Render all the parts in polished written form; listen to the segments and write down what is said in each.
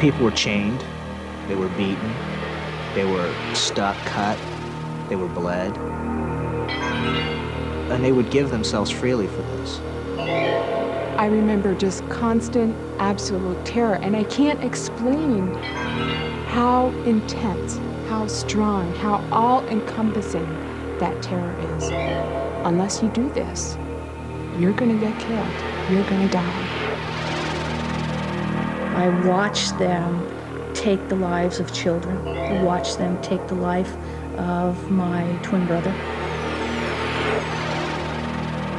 People were chained, they were beaten, they were stuck, cut, they were bled, and they would give themselves freely for this. I remember just constant, absolute terror, and I can't explain how intense, how strong, how all-encompassing that terror is. Unless you do this, you're gonna get killed, you're gonna die. I watched them take the lives of children. I watched them take the life of my twin brother.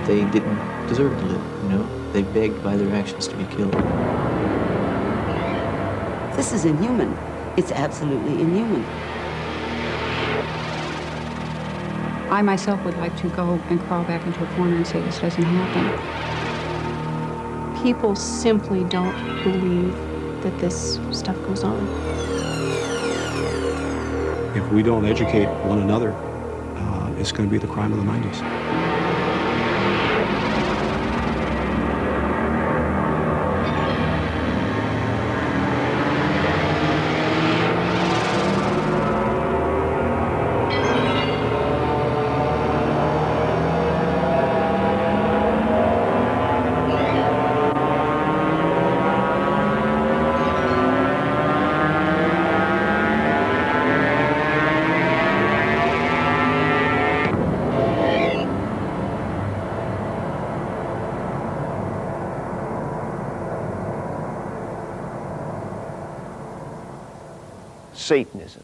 They didn't deserve to live, you know? They begged by their actions to be killed. This is inhuman. It's absolutely inhuman. I myself would like to go and crawl back into a corner and say this doesn't happen. People simply don't believe that this stuff goes on. If we don't educate one another, it's going to be the crime of the 90s. Satanism.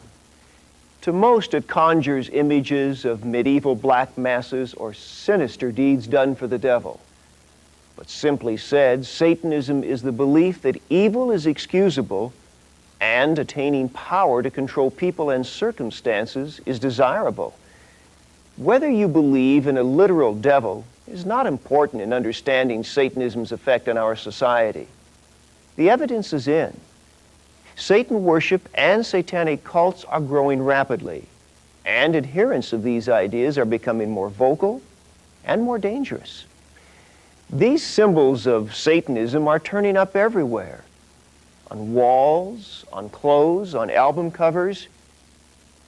To most, it conjures images of medieval black masses or sinister deeds done for the devil. But simply said, Satanism is the belief that evil is excusable and attaining power to control people and circumstances is desirable. Whether you believe in a literal devil is not important in understanding Satanism's effect on our society. The evidence is in. Satan worship and satanic cults are growing rapidly, and adherents of these ideas are becoming more vocal and more dangerous. These symbols of Satanism are turning up everywhere, on walls, on clothes, on album covers,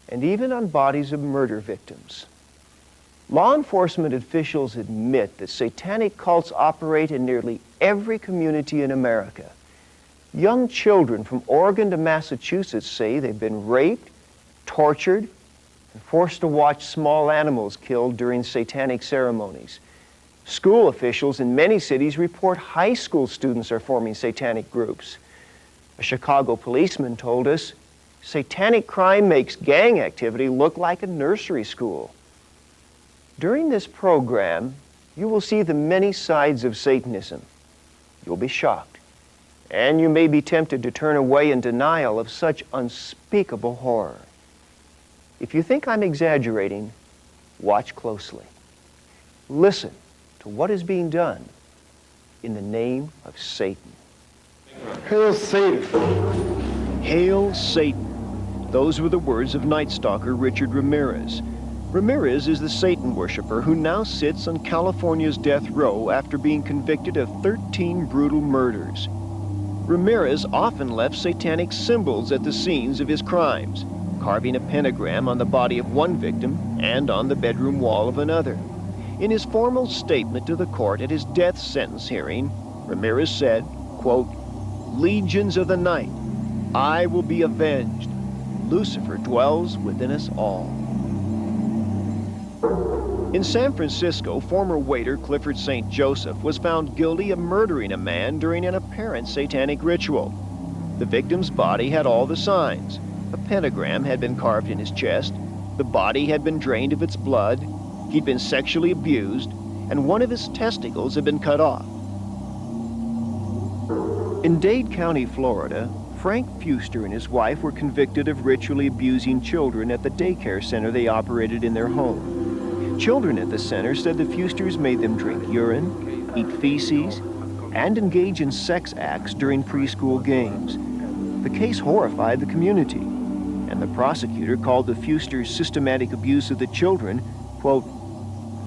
and even on bodies of murder victims. Law enforcement officials admit that satanic cults operate in nearly every community in America. Young children from Oregon to Massachusetts say they've been raped, tortured, and forced to watch small animals killed during satanic ceremonies. School officials in many cities report high school students are forming satanic groups. A Chicago policeman told us, satanic crime makes gang activity look like a nursery school. During this program, you will see the many sides of Satanism. You'll be shocked. And you may be tempted to turn away in denial of such unspeakable horror. If you think I'm exaggerating, watch closely. Listen to what is being done in the name of Satan. Hail Satan! Hail Satan! Those were the words of Night Stalker Richard Ramirez. Ramirez is the Satan worshiper who now sits on California's death row after being convicted of 13 brutal murders. Ramirez often left satanic symbols at the scenes of his crimes, carving a pentagram on the body of one victim and on the bedroom wall of another. In his formal statement to the court at his death sentence hearing, Ramirez said, quote, "Legions of the night, I will be avenged. Lucifer dwells within us all." In San Francisco, former waiter Clifford St. Joseph was found guilty of murdering a man during an apparent satanic ritual. The victim's body had all the signs. A pentagram had been carved in his chest, the body had been drained of its blood, he'd been sexually abused, and one of his testicles had been cut off. In Dade County, Florida, Frank Fuster and his wife were convicted of ritually abusing children at the daycare center they operated in their home. Children at the center said the Fusters made them drink urine, eat feces, and engage in sex acts during preschool games. The case horrified the community, and the prosecutor called the Fusters' systematic abuse of the children, quote,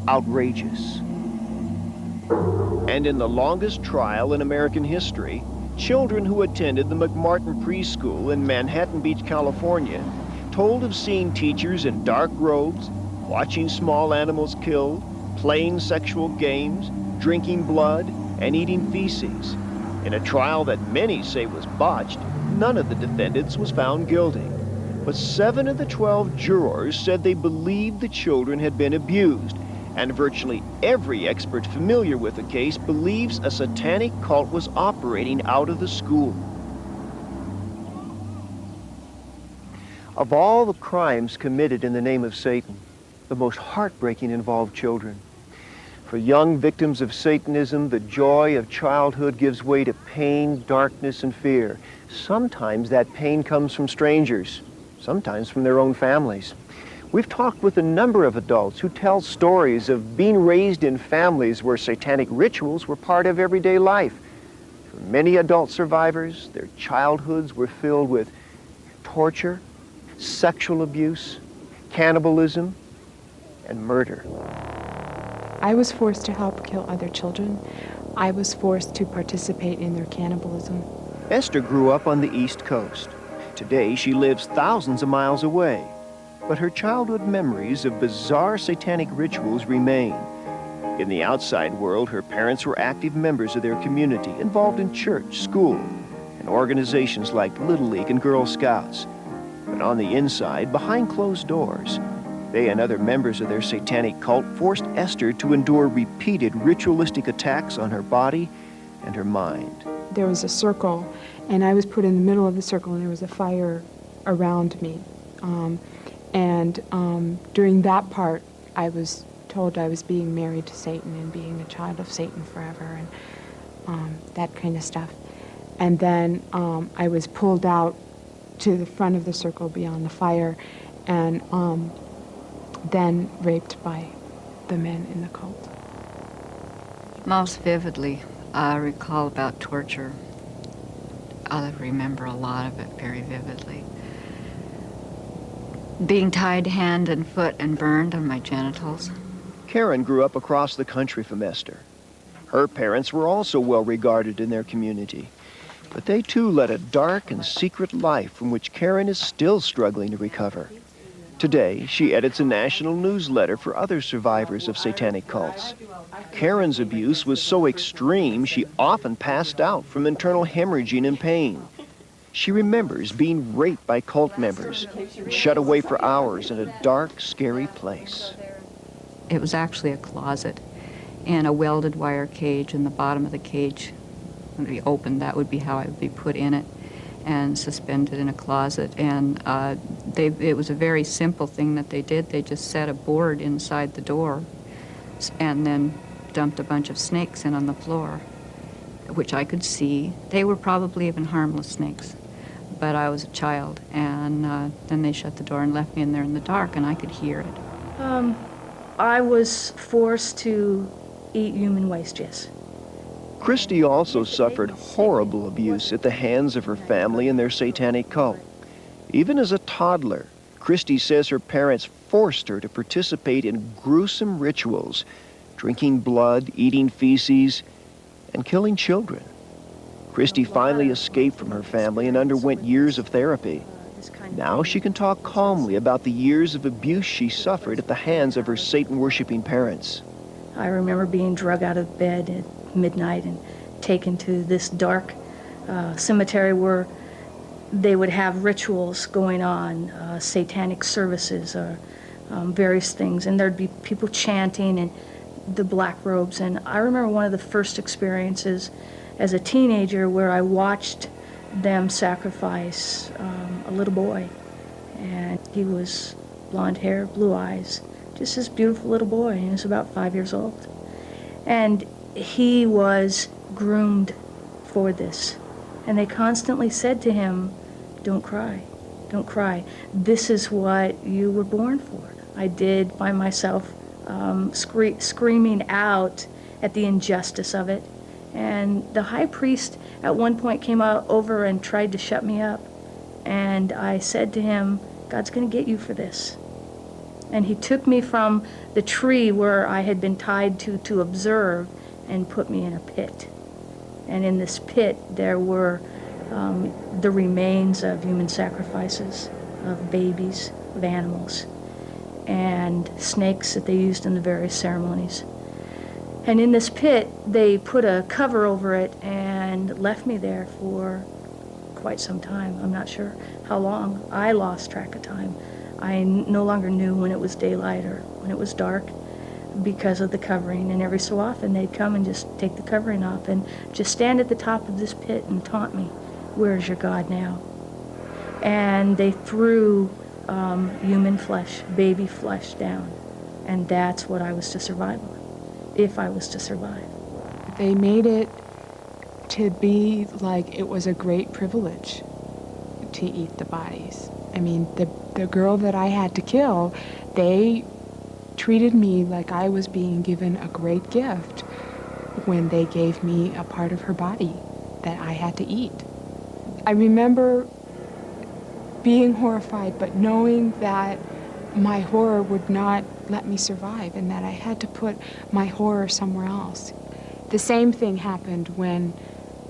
outrageous. And in the longest trial in American history, Children who attended the McMartin Preschool in Manhattan Beach, California, told of seeing teachers in dark robes, watching small animals killed, playing sexual games, drinking blood, and eating feces. In a trial that many say was botched, none of the defendants was found guilty. But 7 of the 12 jurors said they believed the children had been abused, and virtually every expert familiar with the case believes a satanic cult was operating out of the school. Of all the crimes committed in the name of Satan, the most heartbreaking involved children. For young victims of Satanism, the joy of childhood gives way to pain, darkness, and fear. Sometimes that pain comes from strangers, sometimes from their own families. We've talked with a number of adults who tell stories of being raised in families where satanic rituals were part of everyday life. For many adult survivors, their childhoods were filled with torture, sexual abuse, cannibalism, and murder. I was forced to help kill other children. I was forced to participate in their cannibalism. Esther grew up on the East Coast. Today, she lives thousands of miles away. But her childhood memories of bizarre satanic rituals remain. In the outside world, her parents were active members of their community, involved in church, school, and organizations like Little League and Girl Scouts. But on the inside, behind closed doors, they and other members of their satanic cult forced Esther to endure repeated ritualistic attacks on her body and her mind. There was a circle, and I was put in the middle of the circle, and there was a fire around me. During that part, I was told I was being married to Satan and being a child of Satan forever, and that kind of stuff. And then I was pulled out to the front of the circle beyond the fire, and then raped by the men in the cult. Most vividly, I recall about torture. I remember a lot of it very vividly. Being tied hand and foot and burned on my genitals. Karen grew up across the country from Esther. Her parents were also well regarded in their community, but they too led a dark and secret life from which Karen is still struggling to recover. Today, she edits a national newsletter for other survivors of satanic cults. Karen's abuse was so extreme, she often passed out from internal hemorrhaging and pain. She remembers being raped by cult members and shut away for hours in a dark, scary place. It was actually a closet and a welded wire cage, and the bottom of the cage would be open. That would be how I would be put in it and suspended in a closet. And it was a very simple thing that they did. They just set a board inside the door and then dumped a bunch of snakes in on the floor, which I could see. They were probably even harmless snakes, but I was a child. And then they shut the door and left me in there in the dark, and I could hear it. I was forced to eat human waste, yes. Christy also suffered horrible abuse at the hands of her family and their satanic cult. Even as a toddler, Christy says her parents forced her to participate in gruesome rituals, drinking blood, eating feces, and killing children. Christy finally escaped from her family and underwent years of therapy. Now she can talk calmly about the years of abuse she suffered at the hands of her Satan-worshiping parents. I remember being drug out of bed at midnight and taken to this dark cemetery where they would have rituals going on, satanic services, or various things, and there'd be people chanting in the black robes. And I remember one of the first experiences as a teenager where I watched them sacrifice a little boy, and he was blonde hair, blue eyes, just this beautiful little boy. He was about 5 years old, and he was groomed for this. And they constantly said to him, "Don't cry, don't cry. This is what you were born for." I did find myself screaming out at the injustice of it. And the high priest at one point came over and tried to shut me up. And I said to him, "God's going to get you for this." And he took me from the tree where I had been tied to observe and put me in a pit. And in this pit, there were the remains of human sacrifices, of babies, of animals, and snakes that they used in the various ceremonies. And in this pit, they put a cover over it and left me there for quite some time. I'm not sure how long. I lost track of time. I no longer knew when it was daylight or when it was dark because of the covering. And every so often, they'd come and just take the covering off and just stand at the top of this pit and taunt me, "Where's your God now?" And they threw human flesh, baby flesh down. And that's what I was to survive on, if I was to survive. They made it to be like it was a great privilege to eat the bodies. I mean, the girl that I had to kill, they treated me like I was being given a great gift when they gave me a part of her body that I had to eat. I remember being horrified, but knowing that my horror would not let me survive and that I had to put my horror somewhere else. The same thing happened when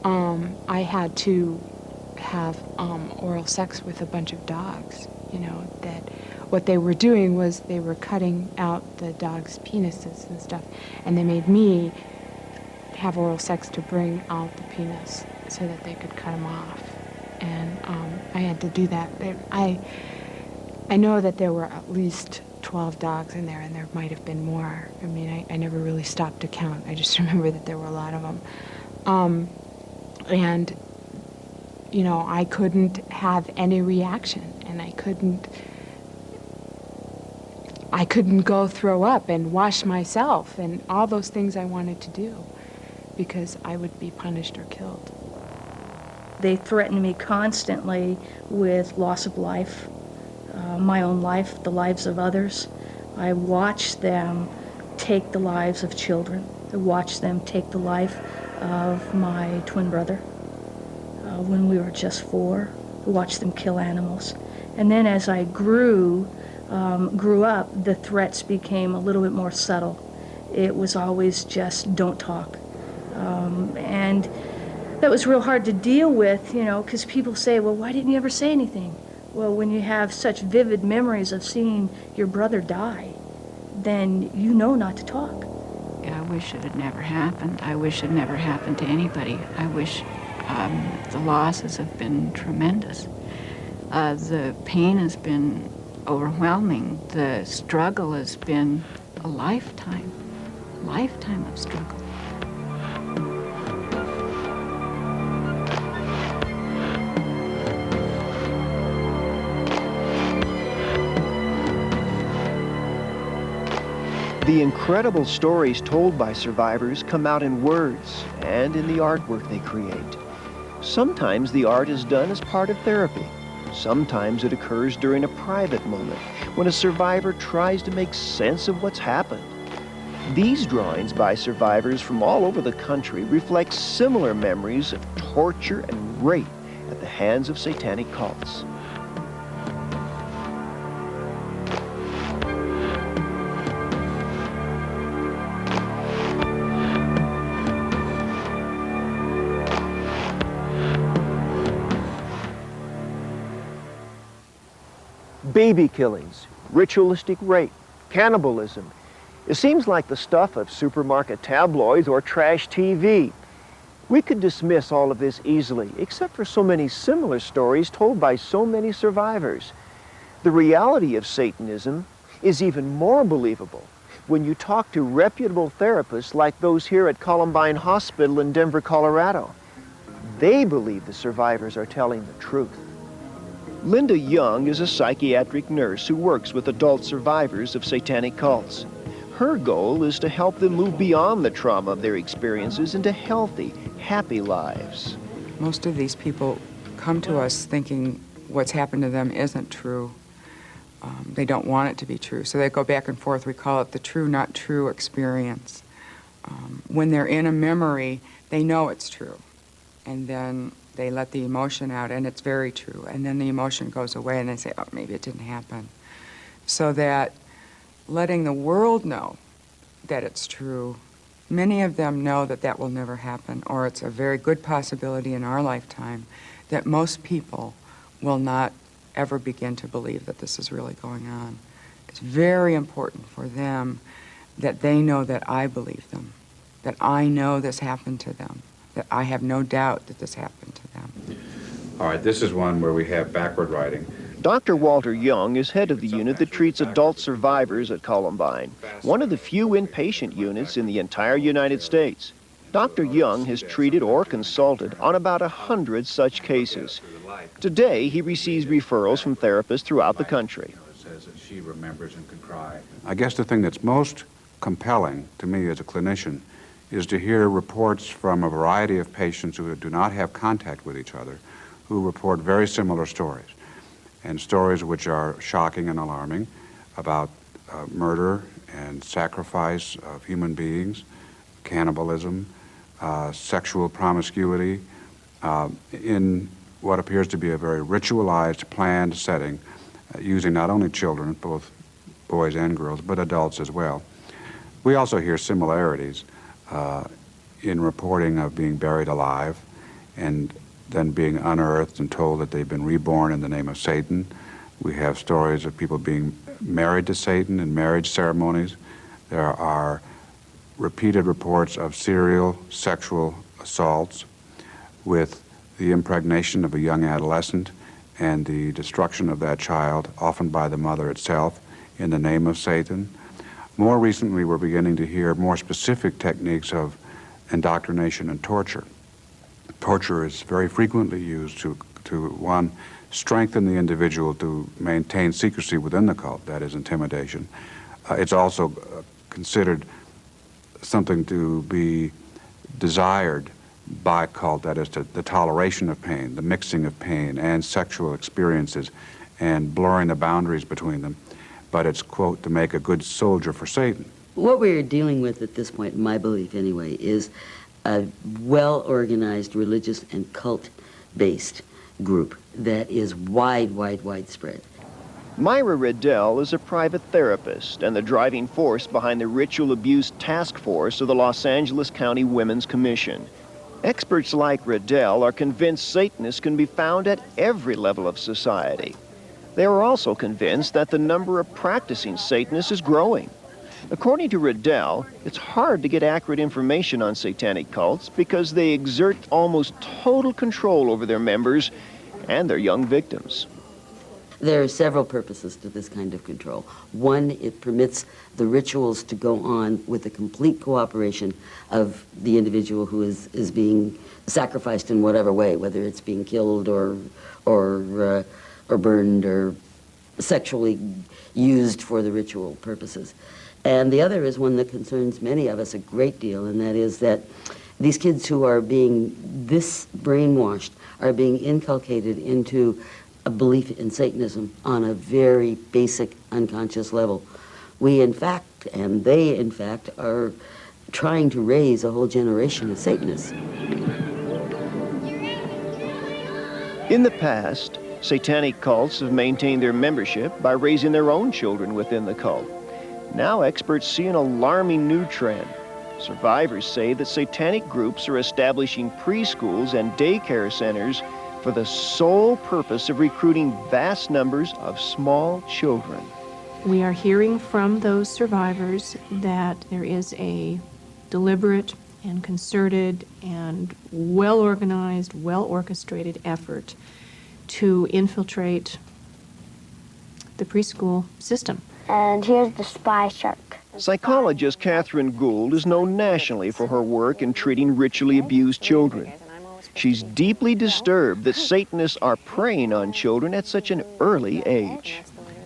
I had to have oral sex with a bunch of dogs. You know, that what they were doing was they were cutting out the dogs' penises and stuff, and they made me have oral sex to bring out the penis so that they could cut them off. And I had to do that. I know that there were at least 12 dogs in there, and there might have been more. I mean, I never really stopped to count. I just remember that there were a lot of them. And, you know, I couldn't have any reaction, and I couldn't go throw up and wash myself and all those things I wanted to do because I would be punished or killed. They threatened me constantly with loss of life, my own life, the lives of others. I watched them take the lives of children. I watched them take the life of my twin brother when we were just 4. I watched them kill animals. And then as I grew up, the threats became a little bit more subtle. It was always just, don't talk. And that was real hard to deal with, you know, because people say, well, why didn't you ever say anything? Well, when you have such vivid memories of seeing your brother die, then you know not to talk. I wish it had never happened. I wish it never happened to anybody. I wish the losses have been tremendous. The pain has been overwhelming. The struggle has been a lifetime of struggle. The incredible stories told by survivors come out in words and in the artwork they create. Sometimes the art is done as part of therapy. Sometimes it occurs during a private moment when a survivor tries to make sense of what's happened. These drawings by survivors from all over the country reflect similar memories of torture and rape at the hands of satanic cults. Baby killings, ritualistic rape, cannibalism. It seems like the stuff of supermarket tabloids or trash TV. We could dismiss all of this easily, except for so many similar stories told by so many survivors. The reality of Satanism is even more believable when you talk to reputable therapists like those here at Columbine Hospital in Denver, Colorado. They believe the survivors are telling the truth. Linda Young is a psychiatric nurse who works with adult survivors of satanic cults. Her goal is to help them move beyond the trauma of their experiences into healthy, happy lives. Most of these people come to us thinking what's happened to them isn't true. They don't want it to be true, so they go back and forth. We call it the true, not true experience. When they're in a memory, they know it's true, and then they let the emotion out, and it's very true, and then the emotion goes away, and they say, oh, maybe it didn't happen. So that letting the world know that it's true Many of them know that that will never happen, or it's a very good possibility in our lifetime that most people will not ever begin to believe that this is really going on. It's very important for them that they know that I believe them, that I know this happened to them, that I have no doubt that this happened to them. All right, this is one where we have backward writing. Dr. Walter Young is head of the unit that treats adult survivors at Columbine, one of the few inpatient units in the entire United States. Dr. Young has treated or consulted on about 100 such cases. Today, he receives referrals from therapists throughout the country. Says that she remembers and can cry. I guess the thing that's most compelling to me as a clinician is to hear reports from a variety of patients who do not have contact with each other, who report very similar stories, and stories which are shocking and alarming about murder and sacrifice of human beings, cannibalism, sexual promiscuity, in what appears to be a very ritualized, planned setting, using not only children, both boys and girls, but adults as well. We also hear similarities in reporting of being buried alive and then being unearthed and told that they've been reborn in the name of Satan. We have stories of people being married to Satan in marriage ceremonies. There are repeated reports of serial sexual assaults with the impregnation of a young adolescent and the destruction of that child, often by the mother itself, in the name of Satan. More recently, we're beginning to hear more specific techniques of indoctrination and torture. Torture is very frequently used to one, strengthen the individual to maintain secrecy within the cult, that is intimidation. It's also considered something to be desired by cult, that is the toleration of pain, the mixing of pain and sexual experiences and blurring the boundaries between them. But it's, quote, to make a good soldier for Satan. What we're dealing with at this point, in my belief anyway, is a well-organized religious and cult-based group that is widespread. Myra Riddell is a private therapist and the driving force behind the Ritual Abuse Task Force of the Los Angeles County Women's Commission. Experts like Riddell are convinced Satanists can be found at every level of society. They are also convinced that the number of practicing Satanists is growing. According to Riddell, it's hard to get accurate information on satanic cults because they exert almost total control over their members and their young victims. There are several purposes to this kind of control. One, it permits the rituals to go on with the complete cooperation of the individual who is being sacrificed in whatever way, whether it's being killed or burned or sexually used for the ritual purposes. And the other is one that concerns many of us a great deal, and that is that these kids who are being this brainwashed are being inculcated into a belief in Satanism on a very basic unconscious level. We in fact, and they in fact, are trying to raise a whole generation of Satanists. In the past, satanic cults have maintained their membership by raising their own children within the cult. Now experts see an alarming new trend. Survivors say that satanic groups are establishing preschools and daycare centers for the sole purpose of recruiting vast numbers of small children. We are hearing from those survivors that there is a deliberate and concerted and well-organized, well-orchestrated effort to infiltrate the preschool system. And here's the spy shark. Psychologist Catherine Gould is known nationally for her work in treating ritually abused children. She's deeply disturbed that Satanists are preying on children at such an early age.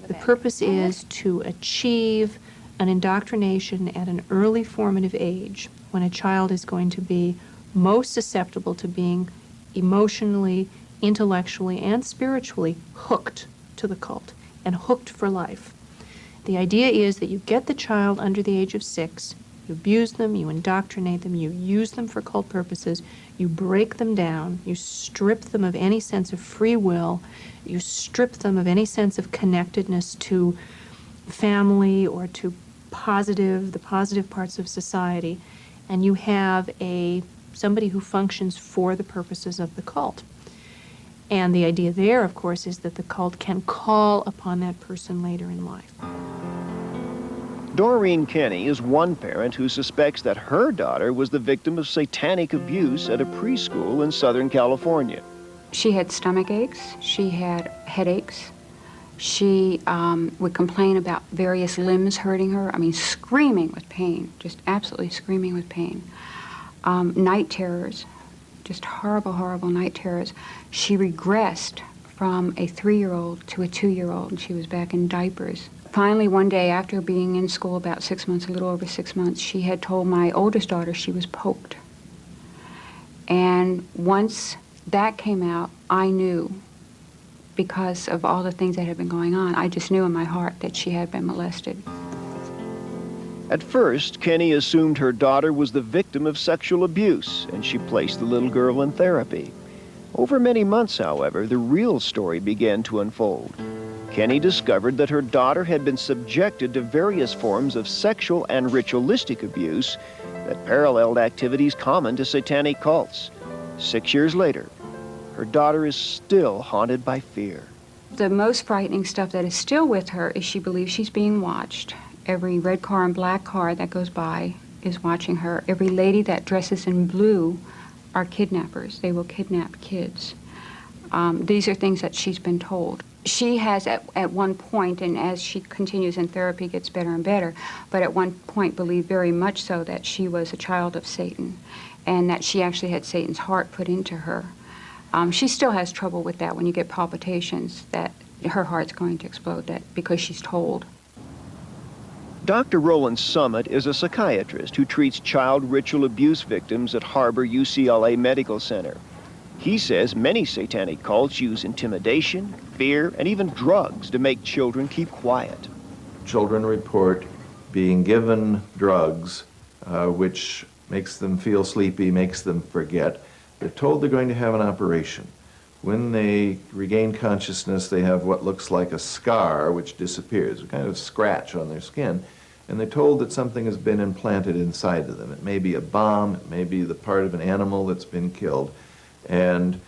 The purpose is to achieve an indoctrination at an early formative age when a child is going to be most susceptible to being emotionally, intellectually, and spiritually hooked to the cult and hooked for life. The idea is that you get the child under the age of 6, you abuse them, you indoctrinate them, you use them for cult purposes, you break them down, you strip them of any sense of free will, you strip them of any sense of connectedness to family or to the positive parts of society, and you have somebody who functions for the purposes of the cult. And the idea there, of course, is that the cult can call upon that person later in life. Doreen Kenny is one parent who suspects that her daughter was the victim of satanic abuse at a preschool in Southern California. She had stomach aches, she had headaches, she would complain about various limbs hurting her, I mean screaming with pain, just absolutely screaming with pain. Night terrors, just horrible, horrible night terrors. She regressed from a 3-year-old to a 2-year-old, and she was back in diapers. Finally, one day, after being in school about 6 months, a little over 6 months, she had told my oldest daughter she was poked. And once that came out, I knew, because of all the things that had been going on, I just knew in my heart that she had been molested. At first, Kenny assumed her daughter was the victim of sexual abuse, and she placed the little girl in therapy. Over many months, however, the real story began to unfold. Kenny discovered that her daughter had been subjected to various forms of sexual and ritualistic abuse that paralleled activities common to satanic cults. 6 years later, her daughter is still haunted by fear. The most frightening stuff that is still with her is she believes she's being watched. Every red car and black car that goes by is watching her. Every lady that dresses in blue are kidnappers. They will kidnap kids. These are things that she's been told. She has at one point, and as she continues in therapy, gets better and better, but at one point believed very much so that she was a child of Satan and that she actually had Satan's heart put into her. She still has trouble with that when you get palpitations, that her heart's going to explode, that because she's told. Dr. Roland Summit is a psychiatrist who treats child ritual abuse victims at Harbor UCLA Medical Center. He says many satanic cults use intimidation, fear, and even drugs to make children keep quiet. Children report being given drugs which makes them feel sleepy, makes them forget. They're told they're going to have an operation. When they regain consciousness, they have what looks like a scar which disappears, a kind of scratch on their skin, and they're told that something has been implanted inside of them. It may be a bomb, it may be the part of an animal that's been killed, and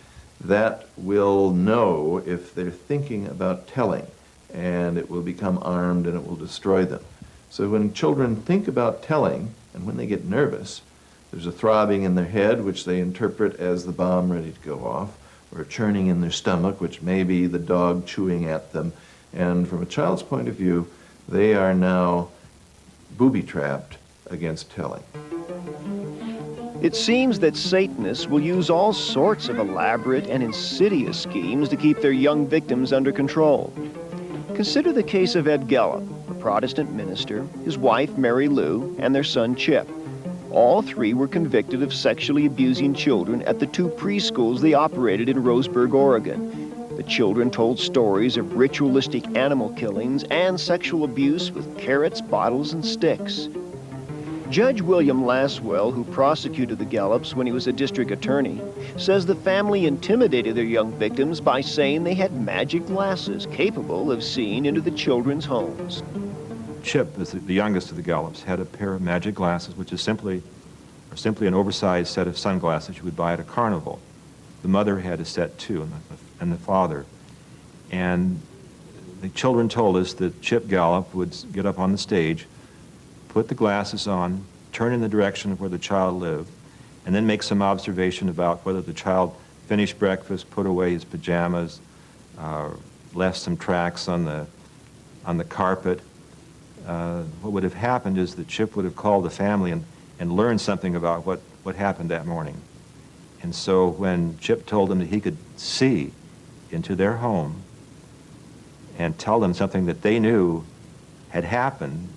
that will know if they're thinking about telling, and it will become armed and it will destroy them. So when children think about telling, and when they get nervous, there's a throbbing in their head, which they interpret as the bomb ready to go off, or a churning in their stomach, which may be the dog chewing at them. And from a child's point of view, they are now booby-trapped against telling. It seems that Satanists will use all sorts of elaborate and insidious schemes to keep their young victims under control. Consider the case of Ed Gallup, a Protestant minister, his wife Mary Lou, and their son Chip. All three were convicted of sexually abusing children at the 2 preschools they operated in Roseburg, Oregon. The children told stories of ritualistic animal killings and sexual abuse with carrots, bottles, and sticks. Judge William Laswell, who prosecuted the Gallups when he was a district attorney, says the family intimidated their young victims by saying they had magic glasses capable of seeing into the children's homes. Chip, as the youngest of the Gallups, had a pair of magic glasses, which is simply an oversized set of sunglasses you would buy at a carnival. The mother had a set too, and the father. And the children told us that Chip Gallup would get up on the stage, put the glasses on, turn in the direction of where the child lived, and then make some observation about whether the child finished breakfast, put away his pajamas, left some tracks on the carpet. What would have happened is that Chip would have called the family and learned something about what happened that morning. And so when Chip told them that he could see into their home and tell them something that they knew had happened,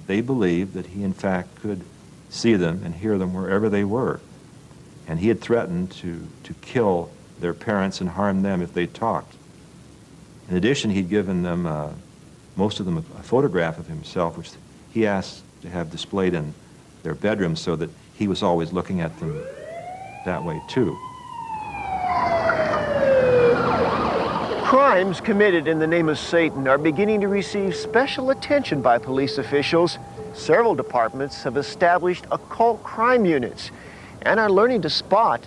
they believed that he in fact could see them and hear them wherever they were. And he had threatened to kill their parents and harm them if they talked. In addition, he'd given them, most of them, a photograph of himself, which he asked to have displayed in their bedroom so that he was always looking at them that way too. Crimes committed in the name of Satan are beginning to receive special attention by police officials. Several departments have established occult crime units and are learning to spot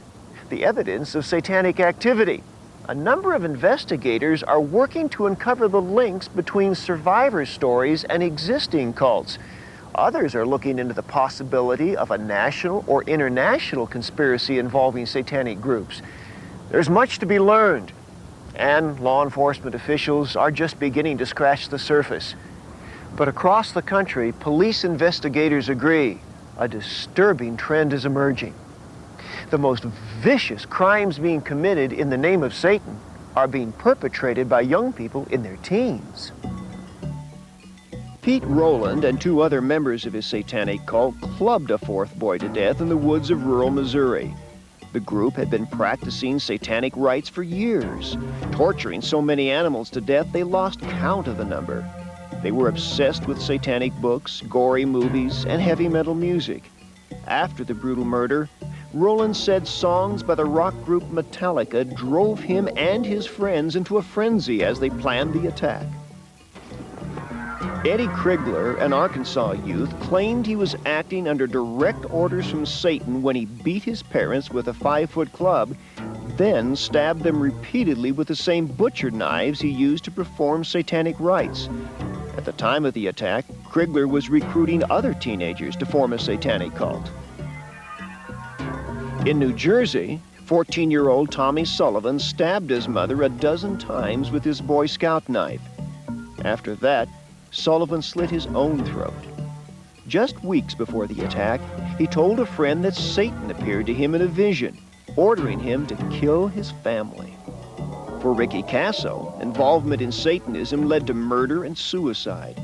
the evidence of satanic activity. A number of investigators are working to uncover the links between survivor stories and existing cults. Others are looking into the possibility of a national or international conspiracy involving satanic groups. There's much to be learned, and law enforcement officials are just beginning to scratch the surface. But across the country, police investigators agree a disturbing trend is emerging. The most vicious crimes being committed in the name of Satan are being perpetrated by young people in their teens. Pete Rowland and 2 other members of his satanic cult clubbed a 4th boy to death in the woods of rural Missouri. The group had been practicing satanic rites for years, torturing so many animals to death they lost count of the number. They were obsessed with satanic books, gory movies, and heavy metal music. After the brutal murder, Rowland said songs by the rock group Metallica drove him and his friends into a frenzy as they planned the attack. Eddie Krigler, an Arkansas youth, claimed he was acting under direct orders from Satan when he beat his parents with a 5-foot club, then stabbed them repeatedly with the same butcher knives he used to perform satanic rites. At the time of the attack, Krigler was recruiting other teenagers to form a satanic cult. In New Jersey, 14-year-old Tommy Sullivan stabbed his mother a dozen times with his Boy Scout knife. After that, Sullivan slit his own throat. Just weeks before the attack, he told a friend that Satan appeared to him in a vision, ordering him to kill his family. For Ricky Casso, involvement in Satanism led to murder and suicide.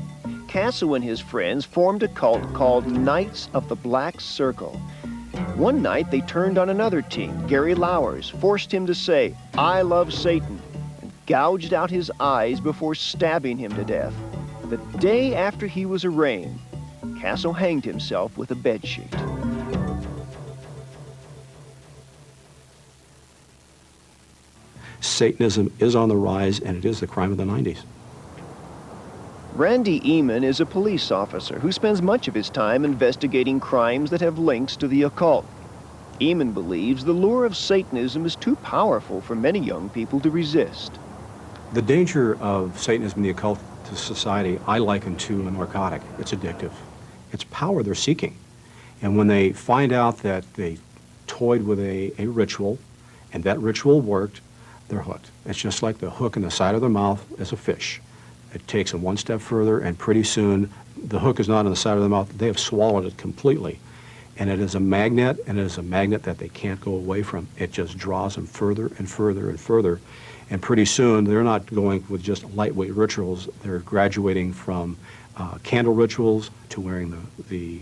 Casso and his friends formed a cult called Knights of the Black Circle. One night they turned on another teen, Gary Lowers, forced him to say, "I love Satan," and gouged out his eyes before stabbing him to death. The day after he was arraigned, Casso hanged himself with a bedsheet. Satanism is on the rise, and it is the crime of the 90s. Randy Eman is a police officer who spends much of his time investigating crimes that have links to the occult. Eman believes the lure of Satanism is too powerful for many young people to resist. The danger of Satanism and the occult to society I liken to a narcotic. It's addictive. It's power they're seeking. And when they find out that they toyed with a ritual and that ritual worked, they're hooked. It's just like the hook in the side of their mouth is a fish. It takes them one step further, and pretty soon the hook is not on the side of the mouth. They have swallowed it completely. And it is a magnet, and it is a magnet that they can't go away from. It just draws them further and further and further. And pretty soon, they're not going with just lightweight rituals. They're graduating from candle rituals to wearing the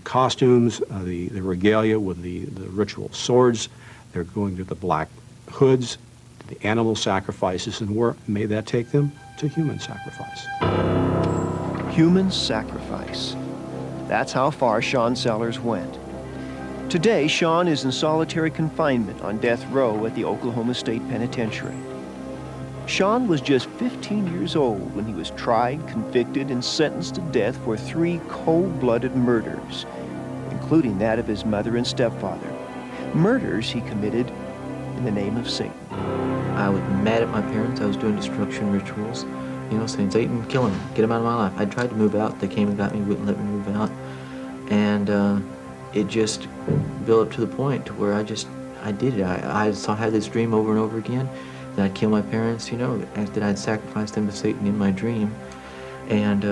costumes, the regalia with the ritual swords. They're going to the black hoods, to the animal sacrifices, and where may that take them? To human sacrifice. Human sacrifice. That's how far Sean Sellers went. Today, Sean is in solitary confinement on death row at the Oklahoma State Penitentiary. Sean was just 15 years old when he was tried, convicted, and sentenced to death for 3 cold-blooded murders, including that of his mother and stepfather. Murders he committed in the name of Satan. I was mad at my parents. I was doing destruction rituals, saying, "Satan, kill him, get him out of my life." I tried to move out. They came and got me, wouldn't let me move out. And it just built up to the point to where I did it. I had this dream over and over again that I'd kill my parents, that I'd sacrifice them to Satan in my dream. And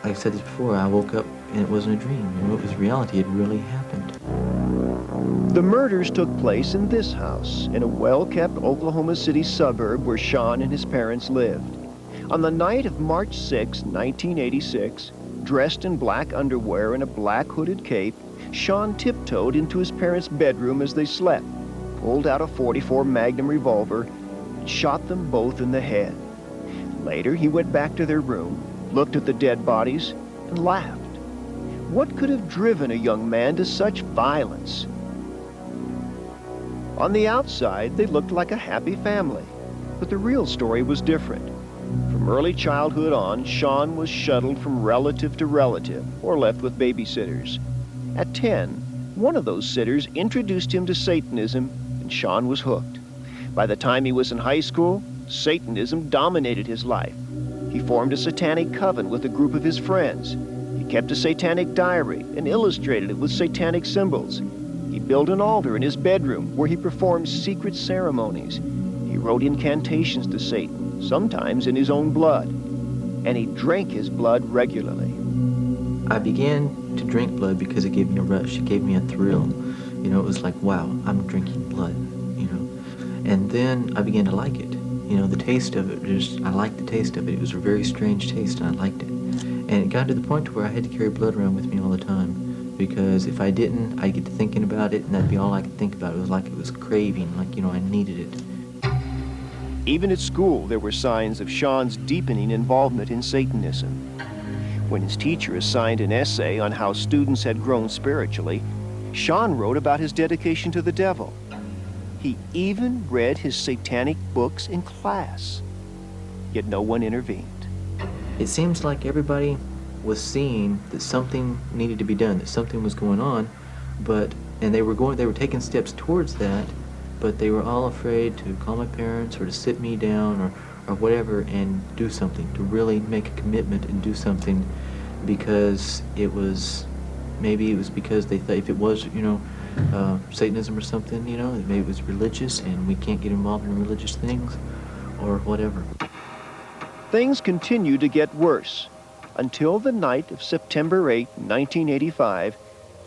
like I said this before, I woke up and it wasn't a dream. It was reality. It really happened. The murders took place in this house, in a well-kept Oklahoma City suburb where Sean and his parents lived. On the night of March 6, 1986, dressed in black underwear and a black hooded cape, Sean tiptoed into his parents' bedroom as they slept, pulled out a .44 Magnum revolver, and shot them both in the head. Later, he went back to their room, looked at the dead bodies, and laughed. What could have driven a young man to such violence? On the outside, they looked like a happy family, but the real story was different. For From early childhood on, Sean was shuttled from relative to relative or left with babysitters. At 10, one of those sitters introduced him to Satanism, and Sean was hooked. By the time he was in high school, Satanism dominated his life. He formed a satanic coven with a group of his friends. He kept a satanic diary and illustrated it with satanic symbols. He built an altar in his bedroom where he performed secret ceremonies. He wrote incantations to Satan, sometimes in his own blood, and he drank his blood regularly. I began to drink blood because it gave me a rush, it gave me a thrill. You know, it was like, wow, I'm drinking blood, you know. And then I began to like it. You know, the taste of it, I liked the taste of it. It was a very strange taste, and I liked it. And it got to the point where I had to carry blood around with me all the time, because if I didn't, I'd get to thinking about it, and that'd be all I could think about. It was like it was a craving, like, you know, I needed it. Even at school, there were signs of Sean's deepening involvement in Satanism. When his teacher assigned an essay on how students had grown spiritually, Sean wrote about his dedication to the devil. He even read his satanic books in class, yet no one intervened. It seems like everybody was seeing that something needed to be done, that something was going on, and they were taking steps towards that, but they were all afraid to call my parents or to sit me down or whatever and do something, to really make a commitment and do something, because maybe it was because they thought if it was, you know, Satanism or something, you know, maybe it was religious and we can't get involved in religious things or whatever. Things continued to get worse until the night of September 8, 1985,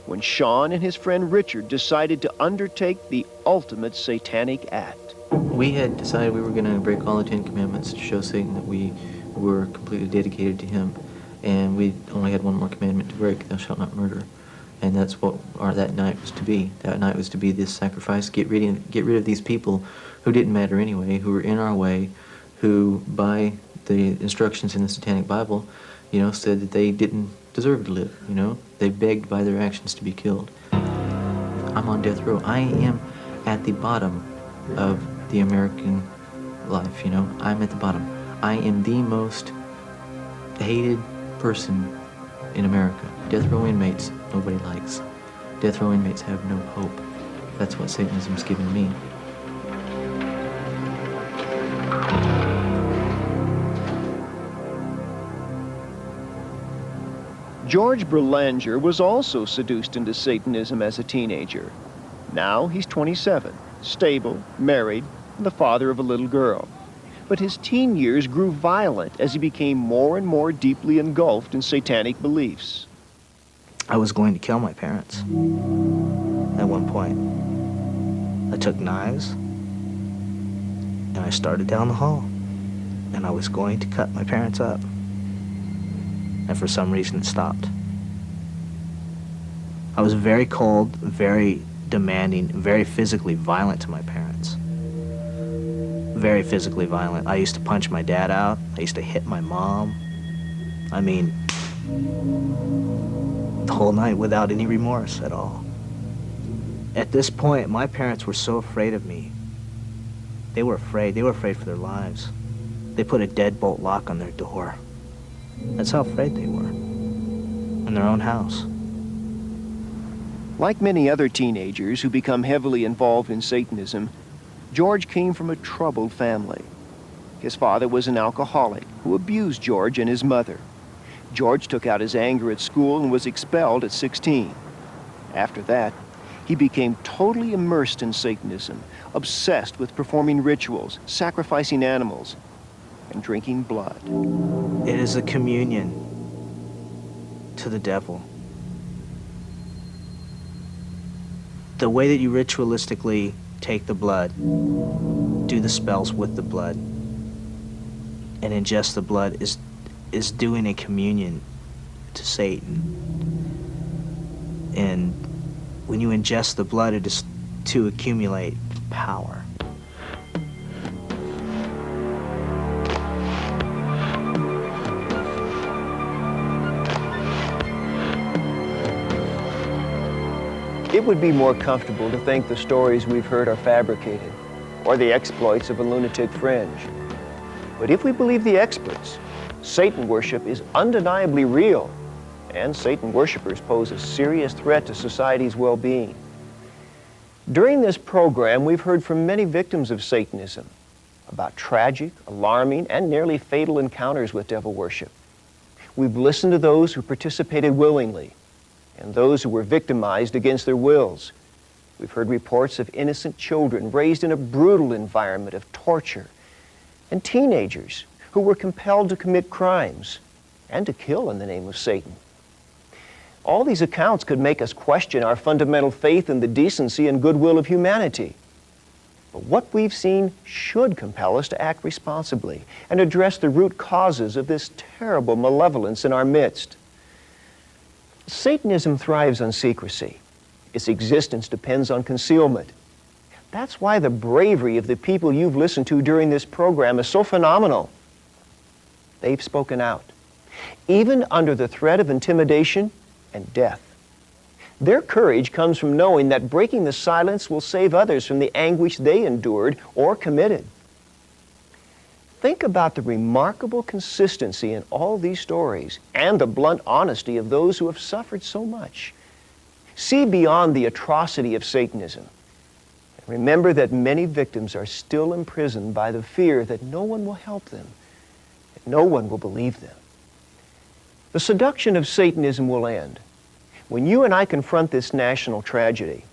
when Sean and his friend Richard decided to undertake the ultimate satanic act. We had decided we were going to break all the 10 Commandments to show Satan that we were completely dedicated to him, and we only had one more commandment to break: thou shalt not murder. And that's what that night was to be. That night was to be this sacrifice, get rid of these people who didn't matter anyway, who were in our way, who, by the instructions in the Satanic Bible, you know, said that they didn't deserve to live, you know. They begged by their actions to be killed. I'm on death row. I am at the bottom of the American life, you know. I'm at the bottom. I am the most hated person in America. Death row inmates, nobody likes. Death row inmates have no hope. That's what Satanism's given me. George Berlanger was also seduced into Satanism as a teenager. Now he's 27, stable, married, and the father of a little girl. But his teen years grew violent as he became more and more deeply engulfed in satanic beliefs. I was going to kill my parents at one point. I took knives and I started down the hall, and I was going to cut my parents up. And for some reason it stopped. I was very cold, very demanding, very physically violent to my parents. Very physically violent. I used to punch my dad out. I used to hit my mom. I mean, the whole night without any remorse at all. At this point, my parents were so afraid of me. They were afraid. They were afraid for their lives. They put a deadbolt lock on their door. That's how afraid they were. In their own house. Like many other teenagers who become heavily involved in Satanism, George came from a troubled family. His father was an alcoholic who abused George and his mother. George took out his anger at school and was expelled at 16. After that, he became totally immersed in Satanism, obsessed with performing rituals, sacrificing animals, and drinking blood. It is a communion to the devil. The way that you ritualistically take the blood, do the spells with the blood, and ingest the blood is doing a communion to Satan. And when you ingest the blood, it is to accumulate power. It would be more comfortable to think the stories we've heard are fabricated, or the exploits of a lunatic fringe. But if we believe the experts, Satan worship is undeniably real, and Satan worshipers pose a serious threat to society's well-being. During this program, we've heard from many victims of Satanism about tragic, alarming, and nearly fatal encounters with devil worship. We've listened to those who participated willingly and those who were victimized against their wills. We've heard reports of innocent children raised in a brutal environment of torture, and teenagers who were compelled to commit crimes and to kill in the name of Satan. All these accounts could make us question our fundamental faith in the decency and goodwill of humanity. But what we've seen should compel us to act responsibly and address the root causes of this terrible malevolence in our midst. Satanism thrives on secrecy. Its existence depends on concealment. That's why the bravery of the people you've listened to during this program is so phenomenal. They've spoken out, even under the threat of intimidation and death. Their courage comes from knowing that breaking the silence will save others from the anguish they endured or committed. Think about the remarkable consistency in all these stories and the blunt honesty of those who have suffered so much. See beyond the atrocity of Satanism. Remember that many victims are still imprisoned by the fear that no one will help them, that no one will believe them. The seduction of Satanism will end when you and I confront this national tragedy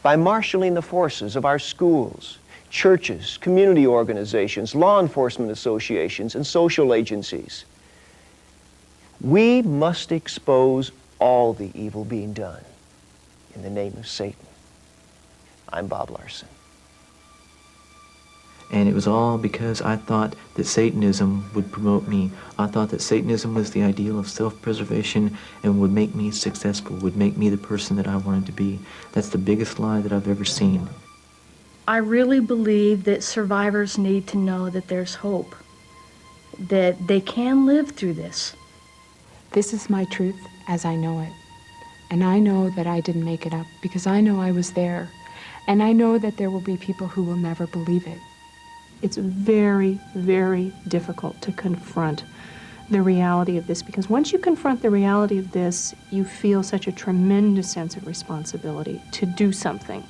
by marshaling the forces of our schools, churches, community organizations, law enforcement associations, and social agencies. We must expose all the evil being done in the name of Satan. I'm Bob Larson. And it was all because I thought that Satanism would promote me. I thought that Satanism was the ideal of self-preservation and would make me successful, would make me the person that I wanted to be. That's the biggest lie that I've ever seen. I really believe that survivors need to know that there's hope, that they can live through this. This is my truth as I know it. And I know that I didn't make it up because I know I was there. And I know that there will be people who will never believe it. It's very, very difficult to confront the reality of this, because once you confront the reality of this, you feel such a tremendous sense of responsibility to do something.